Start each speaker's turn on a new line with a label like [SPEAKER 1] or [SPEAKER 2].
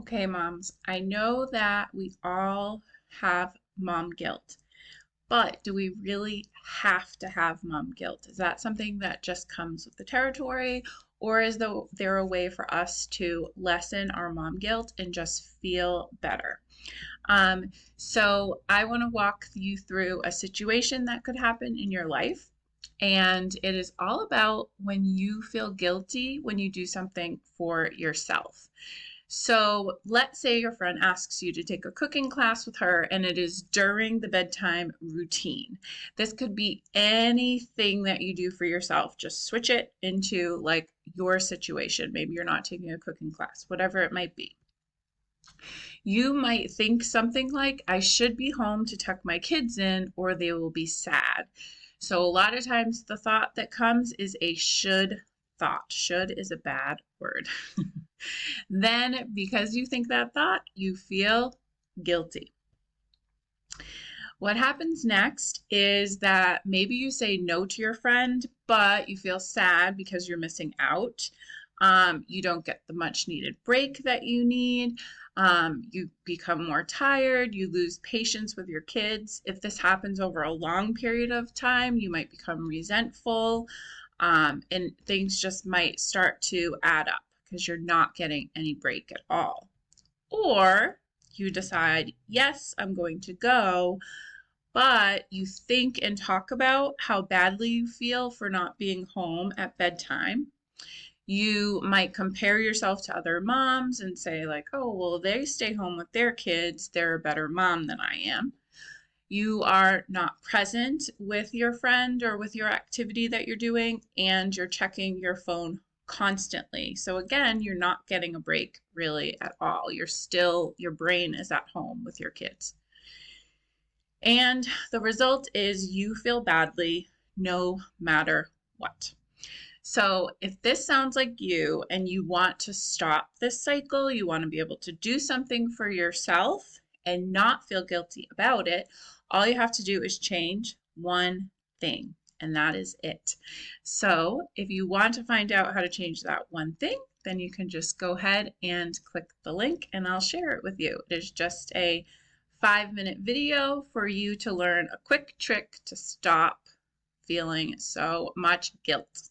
[SPEAKER 1] Okay, moms, I know that we all have mom guilt, but do we really have to have mom guilt? Is that something that just comes with the territory, or there a way for us to lessen our mom guilt and just feel better? So I want to walk you through a situation that could happen in your life. And it is all about when you feel guilty when you do something for yourself. So let's say your friend asks you to take a cooking class with her and it is during the bedtime routine. This could be anything that you do for yourself. Just switch it into like your situation. Maybe you're not taking a cooking class, whatever it might be. You might think something like, I should be home to tuck my kids in or they will be sad. So a lot of times the thought that comes is a should thought. Should is a bad word. Then, because you think that thought, you feel guilty. What happens next is that maybe you say no to your friend, but you feel sad because you're missing out. You don't get the much needed break that you need. You become more tired. You lose patience with your kids. If this happens over a long period of time, you might become resentful, and things just might start to add up because you're not getting any break at all. Or you decide, yes, I'm going to go, but you think and talk about how badly you feel for not being home at bedtime. You might compare yourself to other moms and say, like, oh, well, they stay home with their kids. They're a better mom than I am. You are not present with your friend or with your activity that you're doing, and you're checking your phone constantly. So, again, you're not getting a break really at all. Your brain is at home with your kids. And the result is you feel badly no matter what. So, if this sounds like you and you want to stop this cycle, you want to be able to do something for yourself and not feel guilty about it, all you have to do is change one thing, and that is it. So, if you want to find out how to change that one thing, then you can just go ahead and click the link and I'll share it with you. It is just a 5-minute video for you to learn a quick trick to stop feeling so much guilt.